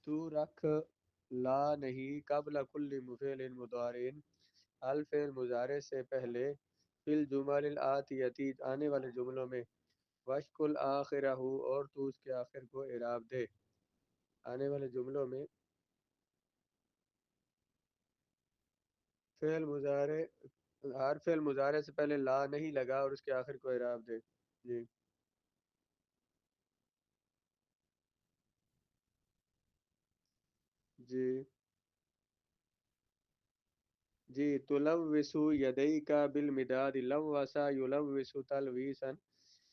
تو رکھ لا نہیں قبل کل فعل مضارع حال فعل مضارع سے پہلے فی الجمل الآتیتی آنے والے جملوں میں وشکل آخرہ اور تو اس کے آخر کو اعراب دے. آنے والے جملوں میں فعل مضارع ہر فعل مضارع سے پہلے لا نہیں لگا اور اس کے آخر کو اعراب دے. جی جی جی تلوث یدیک بالمداد لوثا یلوث تلویثا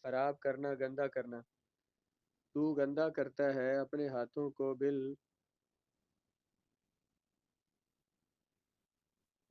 خراب کرنا گندا کرنا. تو گندا کرتا ہے اپنے ہاتھوں کو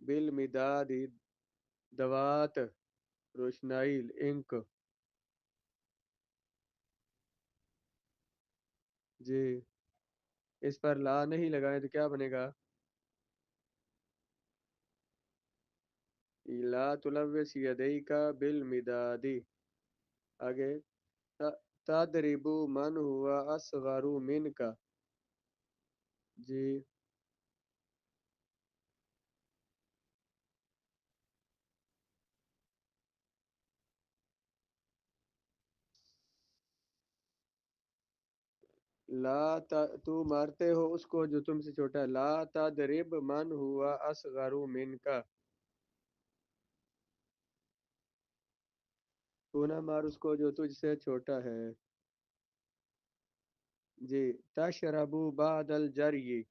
بالمداد دوات روشنائی انک. جی اس پر لا نہیں لگائیں تو کیا بنے گا؟ لا تلوث یدیک بالمداد. آگے تضرب من ہوا اصغر منک. جی تو مارتے ہو اس کو جو تم سے چھوٹا ہے. لا تضرب من ہوا اصغر منک. تو نہ مار اس کو جو تجھ سے چھوٹا ہے. جی تشرب بعد الجری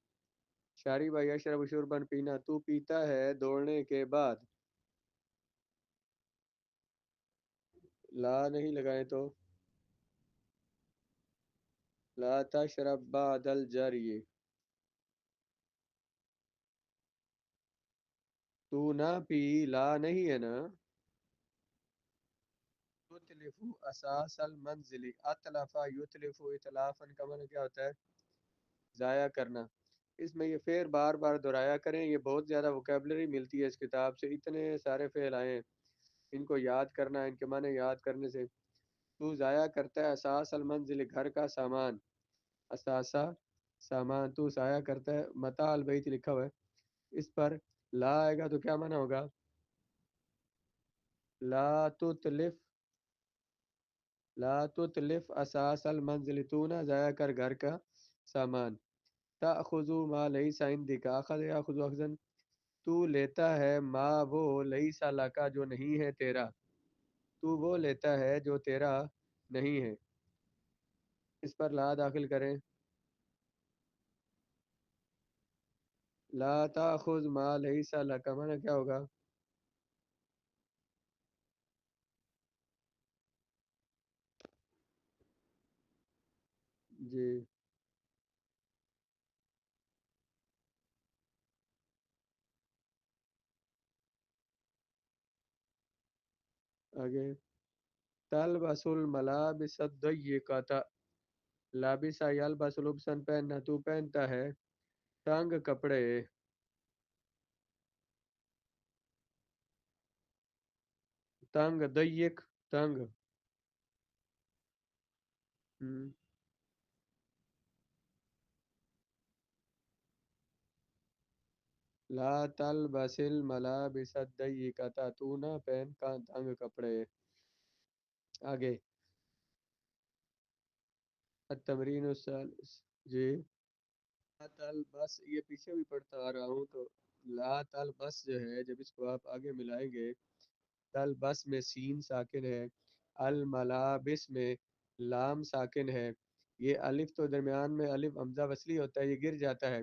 شارب یشرب شربن پینا تو پیتا ہے دوڑنے کے بعد. لا نہیں لگائیں تو لا تشرب بعد الجری. تو نہ پی لا نہیں ہے نا. یتلف اساس المنزل اتلف یتلف اتلافا کا معنی کیا ہوتا ہے؟ ضائع کرنا. اس میں یہ فعل بار بار دہرایا کریں. یہ بہت زیادہ ووکیبلری ملتی ہے اس کتاب سے. اتنے سارے فعل آئے ہیں ان کو یاد کرنا. ان کے معنی یاد کرنے سے تو ضائع کرتا ہے اساس المنزل گھر کا سامان. اثاثہ سامان. تو ضائع کرتا ہے متاع البیت لکھا ہوا ہے اس پر لا آئے گا تو کیا معنی ہوگا؟ لا تتلف لا تتلف اساس المنزل تو نہ ضائع کر گھر کا سامان. تأخذ ما لیس عندک اخذ یاخذ اخذا تو لیتا ہے ما وہ لیس لک جو نہیں ہے تیرا. تو وہ لیتا ہے جو تیرا نہیں ہے. اس پر لا داخل کریں. لا تأخذ ما لیس لک معنی کیا ہوگا؟ جی آگے تلبس الملابس الضیقۃ لابسا یلبس لبسا پہننا تو پہنتا ہے تنگ کپڑے. تنگ ضیق تنگ. ہم، لا تلبس الملابس الضیقۃ تو نہ پہن کا تنگ کپڑے. آگے التمرین الثالث. جی لا تلبس یہ پیچھے بھی پڑھتا آ رہا ہوں تو لا تلبس جو ہے جب اس کو آپ آگے ملائیں گے تلبس میں سین ساکن ہے الملابس میں لام ساکن ہے. یہ الف تو درمیان میں الف حمزہ وصلی ہوتا ہے یہ گر جاتا ہے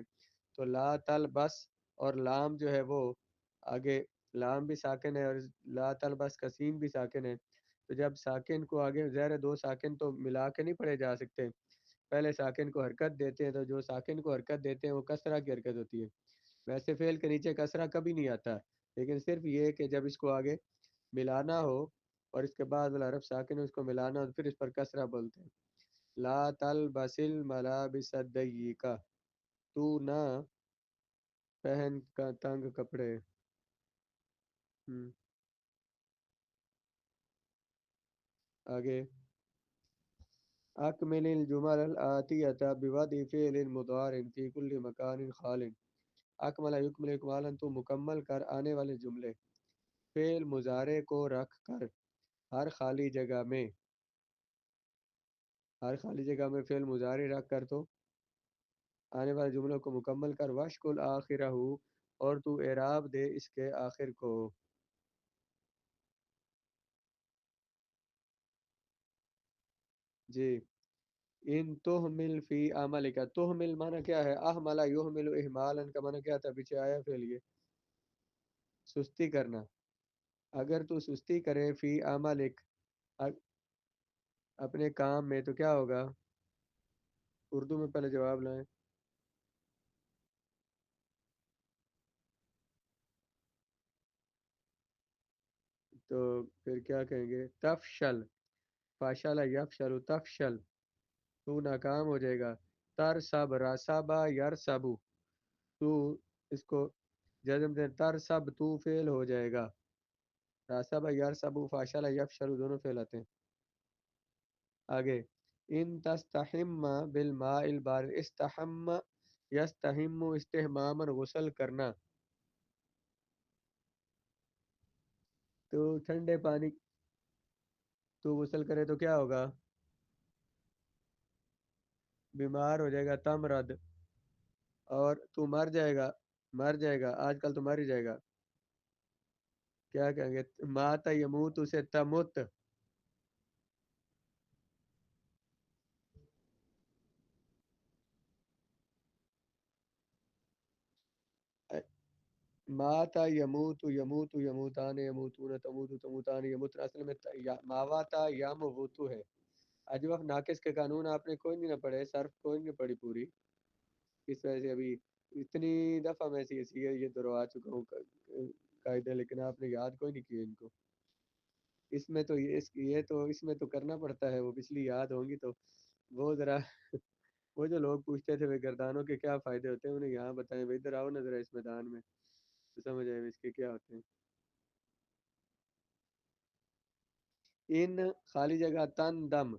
تو لا تلبس اور لام جو ہے وہ آگے لام بھی ساکن ہے اور لا تلبس کا سین بھی ساکن ہے. تو جب ساکن کو آگے زہر دو ساکن تو ملا کے نہیں پڑھے جا سکتے. پہلے ساکن کو حرکت دیتے ہیں تو جو ساکن کو حرکت دیتے ہیں وہ کسرہ کی حرکت ہوتی ہے. ویسے فعل کے نیچے کسرہ کبھی نہیں آتا لیکن صرف یہ کہ جب اس کو آگے ملانا ہو اور اس کے بعد والا حرف ساکن ہے اس کو ملانا ہو تو پھر اس پر کسرہ بولتے ہیں. لا تلبس الملابس الضیقہ تو نہ پہن کا تنگ کپڑے. ہم، آگے اکمل الجمل الآتیہ بوضع فعل مضارع فی کل مکان خال. اکمل یکمل اکمالا، تو مکمل کر آنے والے جملے فعل مضارع کو رکھ کر ہر خالی جگہ میں، ہر خالی جگہ میں فعل مضارع رکھ کر تو آنے والے جملوں کو مکمل کر. وشکل آخرہ، اور تو اعراب دے اس کے آخر کو. جی. ان تہمل فی عملک، تہمل معنی کیا ہے؟ احمل یحمل احمالا کا معنی کیا تھا؟ پیچھے آیا پھر یہ سستی کرنا. اگر تو سستی کرے فی عملک، اپنے کام میں، تو کیا ہوگا؟ اردو میں پہلے جواب لائیں. تو پھر کیا کہیں گے؟ تفشل. فاشل یفشل تفشل، تو ناکام ہو جائے گا. ترسب رسبا یرسبو، تو اس کو جزم دے. ترسب تو فعل ہو جائے گا. رسبا یرسبو فاشل یفشل دونوں فعل آتے ہیں. آگے. ان تستحم بالماء البارد، استحم یستحم استحماما، غسل کرنا. تو ٹھنڈے پانی، تو غسل کرے تو کیا ہوگا؟ بیمار ہو جائے گا. تمرد، اور تو مر جائے گا. مر جائے گا، آج کل تو مر ہی جائے گا. کیا کہیں گے؟ مات یموت سے تمت. ماتا یموت یموت یموتان یموتون تموت تموتان یموتن، اصل میں ماواتا یا موتو ہے. اجوف ناقص کے قانون آپ نے کوئی نہیں نہ پڑھے، صرف کوئی نہیں پڑھی پوری. اس وجہ سے ابھی اتنی دفعہ میں یہ دہرا چکا ہوں قاعدے، لیکن آپ نے یاد کوئی نہیں کیے ان کو. اس میں تو یہ تو اس میں تو کرنا پڑتا ہے. وہ پچھلی یاد ہوں گی تو وہ ذرا وہ جو لوگ پوچھتے تھے وہ گردانوں کے کیا فائدے ہوتے ہیں، انہیں یہاں بتائیں بھائی، ادھر آؤ نا ذرا اس میدان میں، تو سمجھ آئے اس کے کیا ہوتے ہیں. ان خالی جگہ تن دم،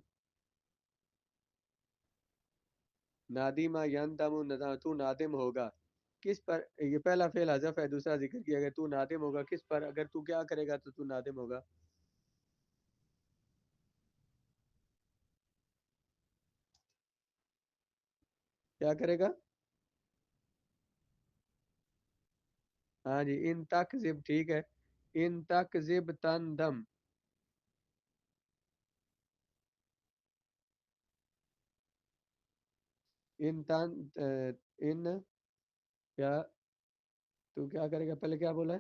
نادیمہ یندم ندم، تو نادم ہوگا کس پر؟ یہ پہلا فعل حذف ہے، دوسرا ذکر کیا گیا. تو نادم ہوگا کس پر؟ اگر تو کیا کرے گا تو نادم ہوگا. کیا کرے گا؟ ہاں جی. ان تک زب، ٹھیک ہے. ان تک زب تن دم. ان تن ان کیا، تو کیا کرے گا؟ پہلے کیا بولا ہے؟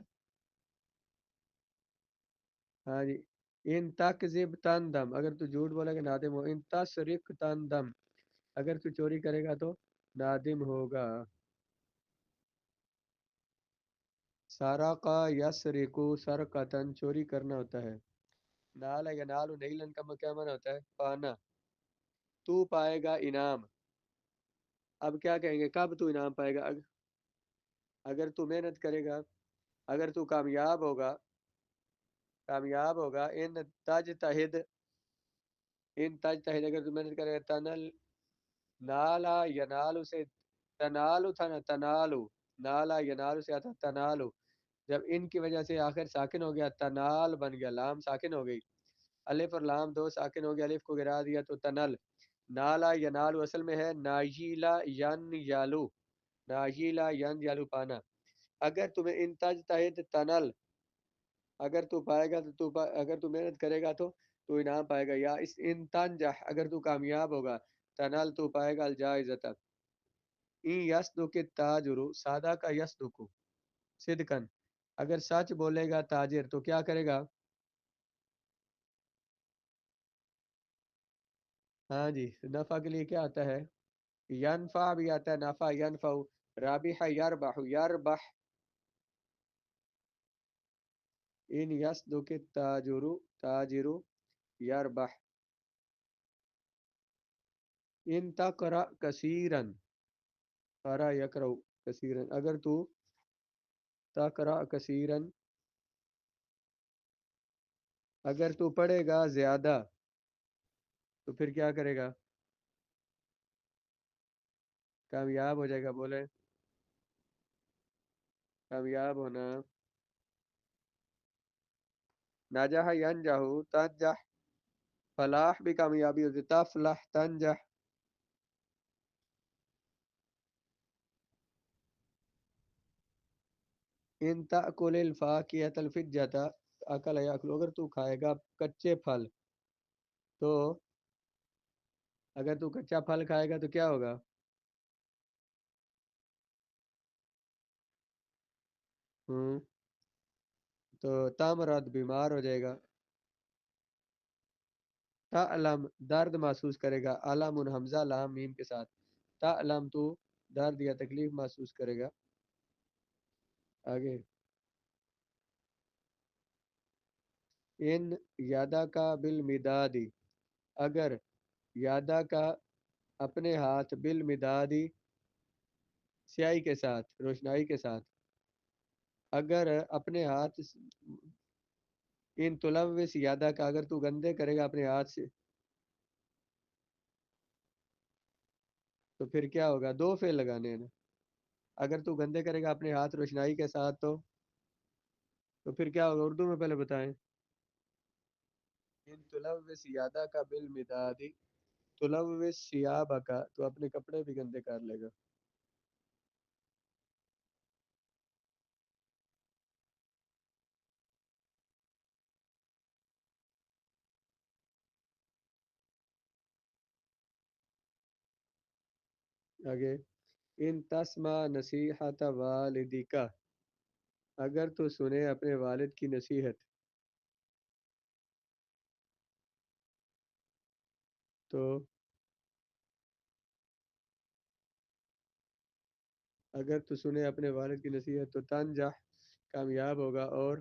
ہاں جی. ان تکذب تندم، اگر تو جھوٹ بولے گا نادم ہو. ان تسرق تندم، اگر تو چوری کرے گا تو نادم ہوگا. سارقا یسرقو سرقتن، چوری کرنا ہوتا ہے. نالا یا نالو نیلن کا کیا معنی ہوتا ہے؟ پانا. تو پائے گا انعام. اب کیا کہیں گے؟ کب تو انعام پائے گا؟ اگر تو محنت کرے گا، اگر تو کامیاب ہوگا، کامیاب ہوگا. ان تج تحد، ان تج تحد، اگر تو محنت کرے گا. تنل، نالا ینالو سے تنالو تھا نا، تنالو. نالا ینالو سے آتا تنالو. جب ان کی وجہ سے آخر ساکن ہو گیا، تنال بن گیا، لام ساکن ہو گئی. الف اور لام دو ساکن ہو گیا، الف کو گرا دیا تو تنل. نالا ینالو اصل میں ہے ناجیلا ین یالو، ناجیلا ین یالو پانا. اگر تمہیں ان تج تحد تنل، اگر تو پائے گا تو اگر تو محنت کرے گا تو انعام پائے گا. یا اس ان تنجح، اگر تو کامیاب ہوگا، تنال تو پائے گا الجائزت. این یصدق التاجر، سادہ کا یصدق صدقن، اگر سچ بولے گا تاجر تو کیا کرے گا؟ ہاں جی. نفع کے لیے کیا آتا ہے؟ ینفع بھی آتا ہے، نفع ینفع. رابح یربح یربح. ان یصدق التاجر تاجر یربح. ان تقرأ کثیرا، قرأ یقرأ کثیرا، اگر تو تقرأ کثیرا، اگر تو پڑھے گا زیادہ تو پھر کیا کرے گا؟ کامیاب ہو جائے گا، بولے کامیاب ہونا. ناجح ینجح، تنجح، فلاح بھی کامیابی ہوتی، تفلح تنجح. ان تأکل الفاکہۃ الفجۃ، اکل یاکل، اگر تو کھائے گا کچے پھل تو، اگر تو کچا پھل کھائے گا تو کیا ہوگا؟ ہوں تو تامرد بیمار ہو جائے گا. تعلم درد محسوس کرے گا، علم حمزہ لام میم کے ساتھ. تعلم تو درد یا تکلیف محسوس کرے گا. آگے. ان یادا کا بالمدادی، اگر یادا کا اپنے ہاتھ، بالمدادی سیاہی کے ساتھ، روشنائی کے ساتھ، اگر اپنے ہاتھ، ان تلوث یادا کا، اگر تو گندے کرے گا اپنے ہاتھ سے تو پھر کیا ہوگا؟ دو فعل لگانے ہیں نا. اگر تو گندے کرے گا اپنے ہاتھ روشنائی کے ساتھ تو پھر کیا ہوگا؟ اردو میں پہلے بتائیں. ان تلوث یادا کا بالمدادی، تلوث ثیابک کا، تو اپنے کپڑے بھی گندے کر لے گا. آگے. ان تسمع نصیحت والدک، اگر تو سنے اپنے والد کی نصیحت تو، اگر تو سنے اپنے والد کی نصیحت تو تنجح کامیاب ہوگا، اور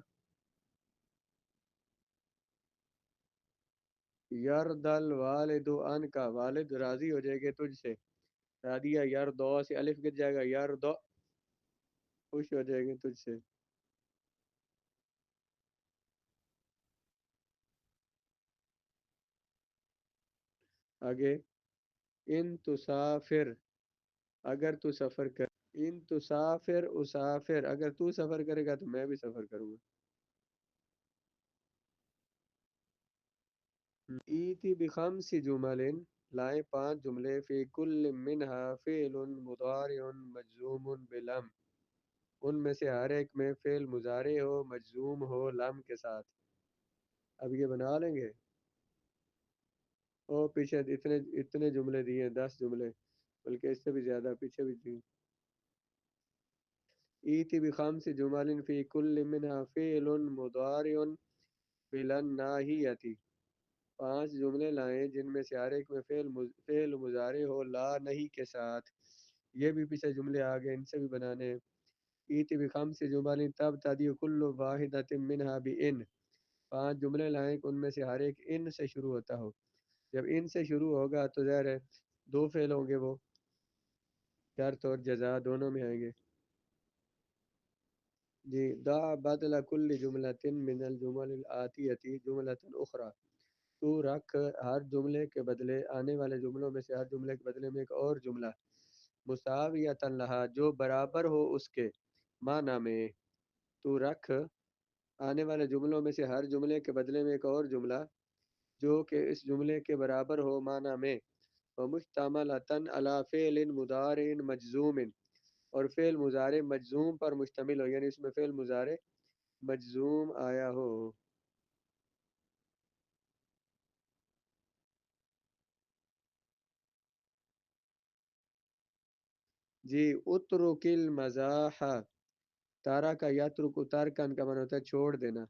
یرد الوالد عنک، والد راضی ہو جائے گے تجھ سے. رادیہ یردو سے الف گر جائے گا، یردو خوش ہو جائے گے تجھ سے. آگے. ان تسافر، اگر تو سفر کر، ان تسافر اسافر، اگر تو سفر کرے گا تو میں بھی سفر کروں گا. ایتی بخمس جمل، لائیں پانچ جملے، فی کل منہا فعل مضارع مجزوم بلم، ان میں سے ہر ایک میں فعل مضارع ہو مجزوم ہو لم کے ساتھ. اب یہ بنا لیں گے. او پیچھے اتنے اتنے جملے دیے ہیں، 10 جملے، بلکہ اس سے بھی زیادہ پیچھے بھی دیے. ایتی بخمس جمل فی کل منہا فعل مضارع بالناہیتی، پانچ جملے لائیں جن میں سے ہر ایک میں فعل مضارع ہو لا نہیں کے ساتھ. یہ بھی پیچھے جملے آگے، ان سے بھی بنانے ہیں. ایتی بخمس جمل تب تدی کل واحدۃ منہا بإن، پانچ جملے لائیں کہ ان میں سے ہر ایک ان سے شروع ہوتا ہو. جب ان سے شروع ہوگا تو ظاہر ہے دو فعل ہوں گے، وہ شرط اور جزا دونوں میں آئیں گے. جی. ضع بدل کل جملۃ من الجمل الآتیۃ جملۃ اخرى، تو رکھ ہر جملے کے بدلے، آنے والے جملوں میں سے ہر جملے کے بدلے میں ایک اور جملہ، مساویۃ لہا، جو برابر ہو اس کے، معنی میں. تو رکھ آنے والے جملوں میں سے ہر جملے کے بدلے میں ایک اور جملہ جو کہ اس جملے کے برابر ہو معنی میں. ومشتملۃ علی فعل مضارع مجزوم، اور فعل مضارع مجزوم پر مشتمل ہو، یعنی اس میں فعل مضارع مجزوم آیا ہو. جی. اترک المزاح، تارا کا یترک ترکن کا معنی ہوتا ہے چھوڑ دینا.